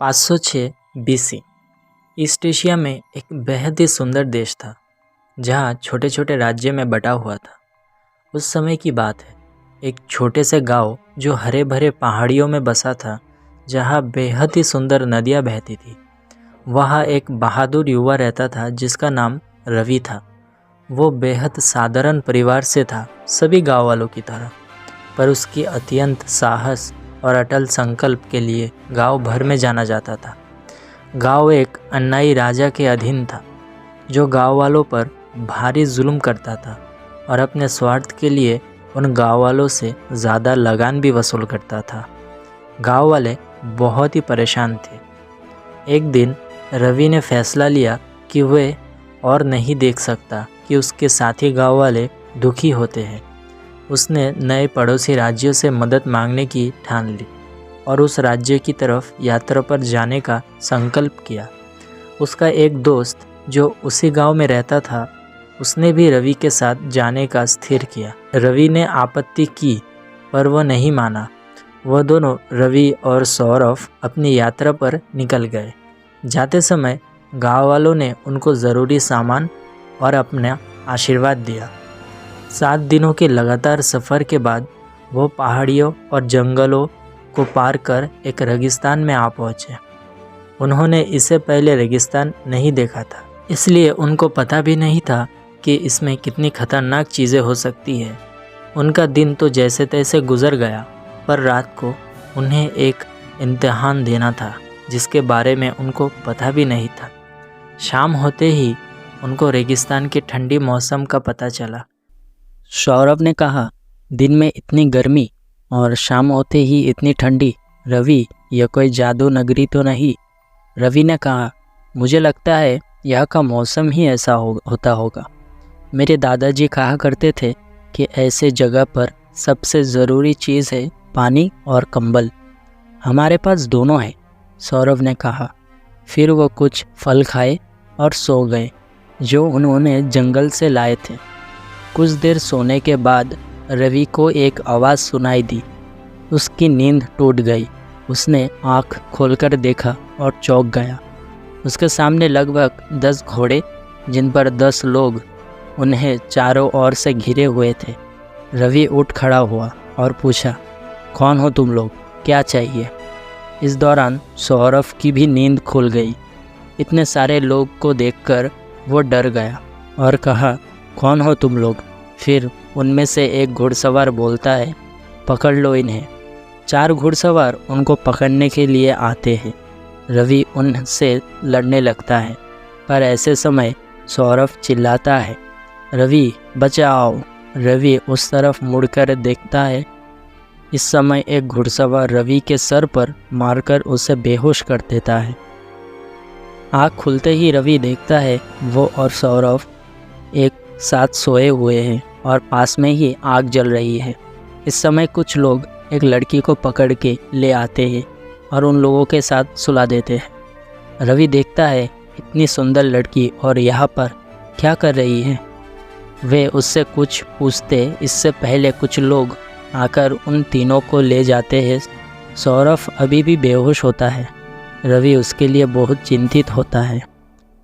506 BC east Asia में एक बेहद ही सुंदर देश था जहाँ छोटे छोटे राज्य में बटा हुआ था। उस समय की बात है, एक छोटे से गांव जो हरे भरे पहाड़ियों में बसा था, जहाँ बेहद ही सुंदर नदियाँ बहती थी। वहाँ एक बहादुर युवा रहता था जिसका नाम रवि था। वो बेहद साधारण परिवार से था, सभी गाँव वालों की तरह, पर उसकी अत्यंत साहस और अटल संकल्प के लिए गांव भर में जाना जाता था। गांव एक अन्नाई राजा के अधीन था जो गांव वालों पर भारी जुल्म करता था और अपने स्वार्थ के लिए उन गांव वालों से ज़्यादा लगान भी वसूल करता था। गांव वाले बहुत ही परेशान थे। एक दिन रवि ने फैसला लिया कि वह और नहीं देख सकता कि उसके साथी गांव वाले दुखी होते हैं। उसने नए पड़ोसी राज्यों से मदद मांगने की ठान ली और उस राज्य की तरफ यात्रा पर जाने का संकल्प किया। उसका एक दोस्त जो उसी गांव में रहता था, उसने भी रवि के साथ जाने का स्थिर किया। रवि ने आपत्ति की पर वह नहीं माना। वह दोनों, रवि और सौरभ, अपनी यात्रा पर निकल गए। जाते समय गांव वालों ने उनको ज़रूरी सामान और अपना आशीर्वाद दिया। 7 दिनों के लगातार सफ़र के बाद वो पहाड़ियों और जंगलों को पार कर एक रेगिस्तान में आ पहुँचे। उन्होंने इससे पहले रेगिस्तान नहीं देखा था, इसलिए उनको पता भी नहीं था कि इसमें कितनी खतरनाक चीज़ें हो सकती है। उनका दिन तो जैसे तैसे गुजर गया, पर रात को उन्हें एक इम्तिहान देना था जिसके बारे में उनको पता भी नहीं था। शाम होते ही उनको रेगिस्तान के ठंडी मौसम का पता चला। सौरभ ने कहा, दिन में इतनी गर्मी और शाम होते ही इतनी ठंडी। रवि, यह कोई जादू नगरी तो नहीं? रवि ने कहा, मुझे लगता है यहाँ का मौसम ही ऐसा होता होगा। मेरे दादाजी कहा करते थे कि ऐसे जगह पर सबसे ज़रूरी चीज़ है पानी और कंबल। हमारे पास दोनों है, सौरभ ने कहा। फिर वो कुछ फल खाए और सो गए जो उन्होंने जंगल से लाए थे। कुछ देर सोने के बाद रवि को एक आवाज़ सुनाई दी। उसकी नींद टूट गई। उसने आँख खोलकर देखा और चौंक गया। उसके सामने लगभग 10 घोड़े, जिन पर 10 लोग उन्हें चारों ओर से घिरे हुए थे। रवि उठ खड़ा हुआ और पूछा, कौन हो तुम लोग, क्या चाहिए? इस दौरान सौरभ की भी नींद खुल गई। इतने सारे लोग को देखकर वो डर गया और कहा, कौन हो तुम लोग? फिर उनमें से एक घुड़सवार बोलता है, पकड़ लो इन्हें। 4 घुड़सवार उनको पकड़ने के लिए आते हैं। रवि उनसे लड़ने लगता है, पर ऐसे समय सौरभ चिल्लाता है, रवि बचाओ। रवि उस तरफ मुड़कर देखता है। इस समय एक घुड़सवार रवि के सर पर मारकर उसे बेहोश कर देता है। आँख खुलते ही रवि देखता है वो और सौरभ एक साथ सोए हुए हैं और पास में ही आग जल रही है। इस समय कुछ लोग एक लड़की को पकड़ के ले आते हैं और उन लोगों के साथ सुला देते हैं। रवि देखता है इतनी सुंदर लड़की और यहाँ पर क्या कर रही है। वे उससे कुछ पूछते इससे पहले कुछ लोग आकर उन तीनों को ले जाते हैं। सौरभ अभी भी बेहोश होता है। रवि उसके लिए बहुत चिंतित होता है।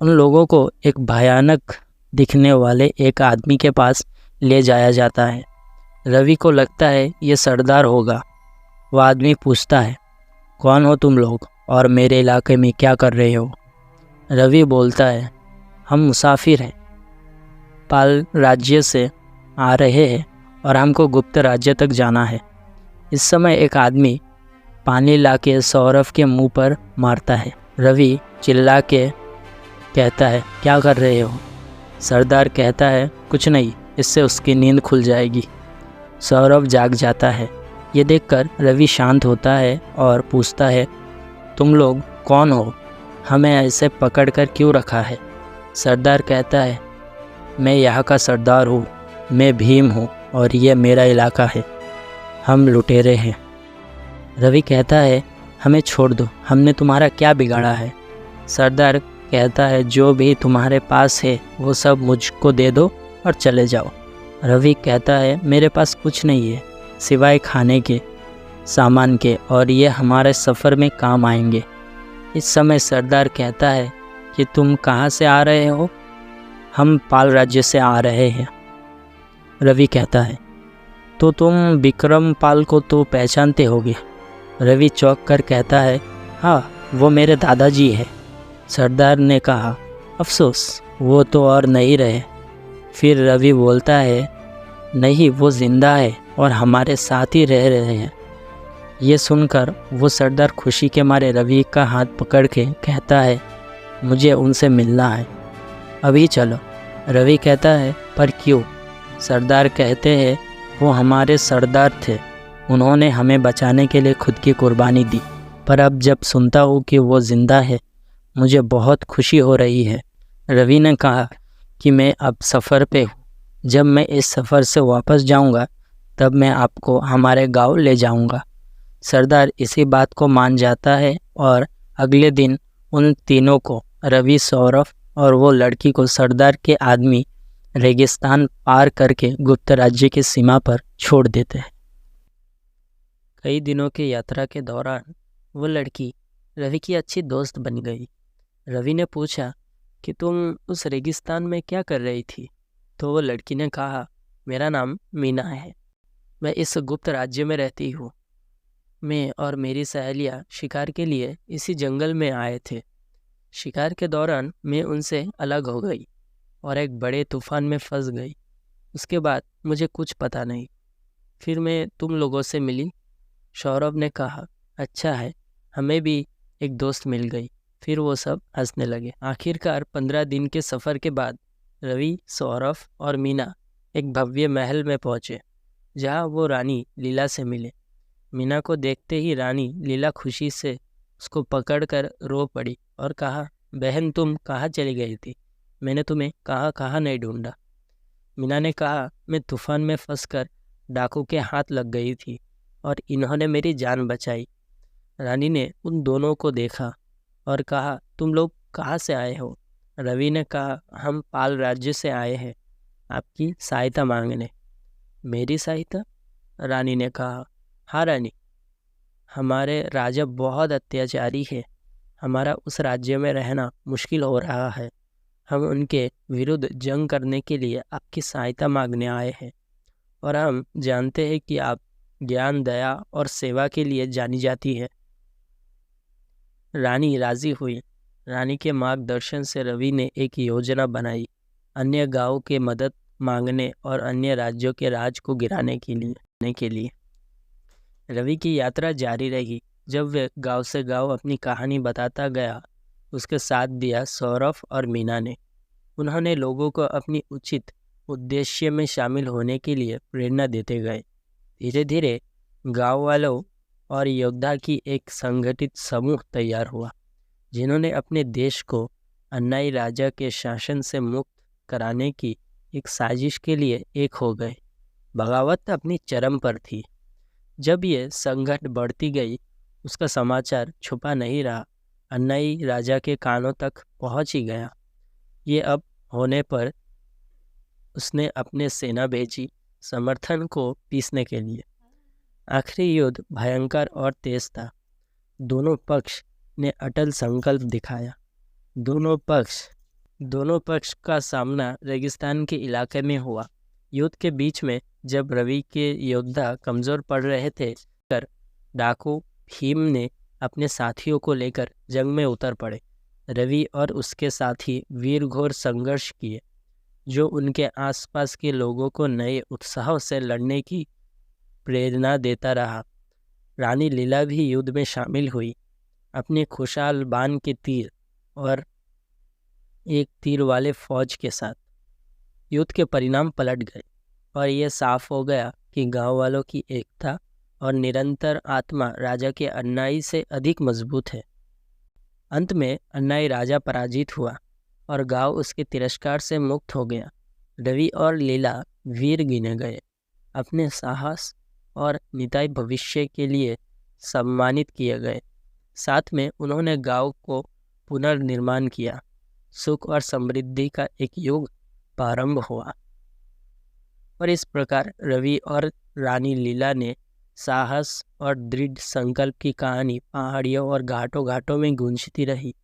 उन लोगों को एक भयानक दिखने वाले एक आदमी के पास ले जाया जाता है। रवि को लगता है ये सरदार होगा। वह आदमी पूछता है, कौन हो तुम लोग और मेरे इलाके में क्या कर रहे हो? रवि बोलता है, हम मुसाफिर हैं, पाल राज्य से आ रहे हैं और हमको गुप्त राज्य तक जाना है। इस समय एक आदमी पानी लाके सौरभ के मुंह पर मारता है। रवि चिल्ला के कहता है, क्या कर रहे हो? सरदार कहता है, कुछ नहीं, इससे उसकी नींद खुल जाएगी। सौरभ जाग जाता है। ये देखकर रवि शांत होता है और पूछता है, तुम लोग कौन हो? हमें ऐसे पकड़ कर क्यों रखा है? सरदार कहता है, मैं यहाँ का सरदार हूँ, मैं भीम हूँ और ये मेरा इलाका है। हम लुटेरे हैं। रवि कहता है, हमें छोड़ दो, हमने तुम्हारा क्या बिगाड़ा है? सरदार कहता है, जो भी तुम्हारे पास है वो सब मुझको दे दो और चले जाओ। रवि कहता है, मेरे पास कुछ नहीं है सिवाय खाने के सामान के, और ये हमारे सफ़र में काम आएंगे। इस समय सरदार कहता है कि तुम कहाँ से आ रहे हो? हम पाल राज्य से आ रहे हैं। रवि कहता है, तो तुम विक्रम पाल को तो पहचानते होगे? रवि चौंक कर कहता है, हाँ, वो मेरे दादाजी है। सरदार ने कहा, अफसोस, वो तो और नहीं रहे। फिर रवि बोलता है, नहीं, वो जिंदा है और हमारे साथ ही रह रहे हैं। ये सुनकर वो सरदार खुशी के मारे रवि का हाथ पकड़ के कहता है, मुझे उनसे मिलना है, अभी चलो। रवि कहता है, पर क्यों? सरदार कहते हैं, वो हमारे सरदार थे, उन्होंने हमें बचाने के लिए खुद की कुर्बानी दी। पर अब जब सुनता हूँ कि वो ज़िंदा है, मुझे बहुत खुशी हो रही है। रवि ने कहा कि मैं अब सफ़र पे हूँ। जब मैं इस सफ़र से वापस जाऊँगा तब मैं आपको हमारे गांव ले जाऊँगा। सरदार इसी बात को मान जाता है और अगले दिन उन तीनों को, रवि, सौरभ और वो लड़की को, सरदार के आदमी रेगिस्तान पार करके गुप्त राज्य की सीमा पर छोड़ देते हैं। कई दिनों की यात्रा के दौरान वो लड़की रवि की अच्छी दोस्त बन गई। रवि ने पूछा कि तुम उस रेगिस्तान में क्या कर रही थी? तो वो लड़की ने कहा, मेरा नाम मीना है, मैं इस गुप्त राज्य में रहती हूँ। मैं और मेरी सहेलियाँ शिकार के लिए इसी जंगल में आए थे। शिकार के दौरान मैं उनसे अलग हो गई और एक बड़े तूफान में फंस गई। उसके बाद मुझे कुछ पता नहीं। फिर मैं तुम लोगों से मिली। सौरभ ने कहा, अच्छा है, हमें भी एक दोस्त मिल गई। फिर वो सब हंसने लगे। आखिरकार 15 दिन के सफ़र के बाद रवि, सौरभ और मीना एक भव्य महल में पहुँचे, जहाँ वो रानी लीला से मिले। मीना को देखते ही रानी लीला खुशी से उसको पकड़कर रो पड़ी और कहा, बहन, तुम कहाँ चली गई थी? मैंने तुम्हें कहाँ कहाँ नहीं ढूंढा। मीना ने कहा, मैं तूफान में फंसकर डाकू के हाथ लग गई थी और इन्होंने मेरी जान बचाई। रानी ने उन दोनों को देखा और कहा, तुम लोग कहाँ से आए हो? रवि ने कहा, हम पाल राज्य से आए हैं आपकी सहायता मांगने। मेरी सहायता? रानी ने कहा, हाँ रानी, हमारे राजा बहुत अत्याचारी है। हमारा उस राज्य में रहना मुश्किल हो रहा है। हम उनके विरुद्ध जंग करने के लिए आपकी सहायता मांगने आए हैं और हम जानते हैं कि आप ज्ञान, दया और सेवा के लिए जानी जाती है। रानी राजी हुई। रानी के मार्गदर्शन से रवि ने एक योजना बनाई, अन्य गांवों के मदद मांगने और अन्य राज्यों के राज को गिराने के लिए। रवि की यात्रा जारी रही। जब वह गांव से गांव अपनी कहानी बताता गया, उसके साथ दिया सौरभ और मीना ने। उन्होंने लोगों को अपनी उचित उद्देश्य में शामिल होने के लिए प्रेरणा देते गए। धीरे धीरे गांव वालों और योद्धा की एक संगठित समूह तैयार हुआ, जिन्होंने अपने देश को अन्यायी राजा के शासन से मुक्त कराने की एक साजिश के लिए एक हो गए। बगावत अपनी चरम पर थी। जब ये संघर्ष बढ़ती गई, उसका समाचार छुपा नहीं रहा, अन्यायी राजा के कानों तक पहुंच ही गया। ये अब होने पर उसने अपने सेना भेजी समर्थन को पीसने के लिए। आखिरी युद्ध भयंकर और तेज था। दोनों पक्ष ने अटल संकल्प दिखाया। दोनों पक्ष का सामना रेगिस्तान के इलाके में हुआ। युद्ध के बीच में जब रवि के योद्धा कमज़ोर पड़ रहे थे, डाकू भीम ने अपने साथियों को लेकर जंग में उतर पड़े। रवि और उसके साथी वीरघोर संघर्ष किए, जो उनके आसपास के लोगों को नए उत्साह से लड़ने की प्रेरणा देता रहा। रानी लीला भी युद्ध में शामिल हुई, अपने खुशहाल बाण के तीर और एक तीर वाले फौज के साथ। युद्ध के परिणाम पलट गए और यह साफ हो गया कि गांव वालों की एकता और निरंतर आत्मा राजा के अन्यायी से अधिक मजबूत है। अंत में अन्यायी राजा पराजित हुआ और गांव उसके तिरस्कार से मुक्त हो गया। रवि और लीला वीर गिने गए, अपने साहस और निताई भविष्य के लिए सम्मानित किए गए। साथ में उन्होंने गांव को पुनर्निर्माण किया। सुख और समृद्धि का एक युग प्रारंभ हुआ। और इस प्रकार रवि और रानी लीला ने साहस और दृढ़ संकल्प की कहानी पहाड़ियों और घाटों घाटों में गूंजती रही,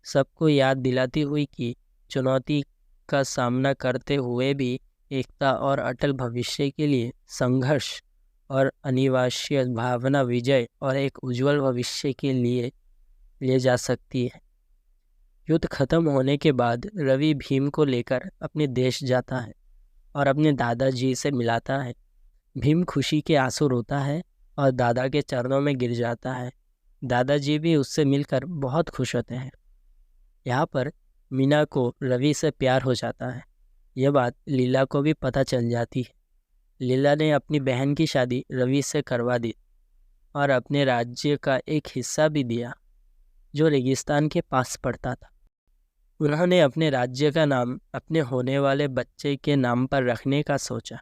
सबको याद दिलाती हुई कि चुनौती का सामना करते हुए भी एकता और अटल भविष्य के लिए संघर्ष और अनिवार्य भावना विजय और एक उज्जवल भविष्य के लिए ले जा सकती है। युद्ध खत्म होने के बाद रवि भीम को लेकर अपने देश जाता है और अपने दादाजी से मिलाता है। भीम खुशी के आंसू रोता है और दादा के चरणों में गिर जाता है। दादाजी भी उससे मिलकर बहुत खुश होते हैं। यहाँ पर मीना को रवि से प्यार हो जाता है। यह बात लीला को भी पता चल जाती है। लीला ने अपनी बहन की शादी रवि से करवा दी और अपने राज्य का एक हिस्सा भी दिया जो रेगिस्तान के पास पड़ता था। उन्होंने अपने राज्य का नाम अपने होने वाले बच्चे के नाम पर रखने का सोचा।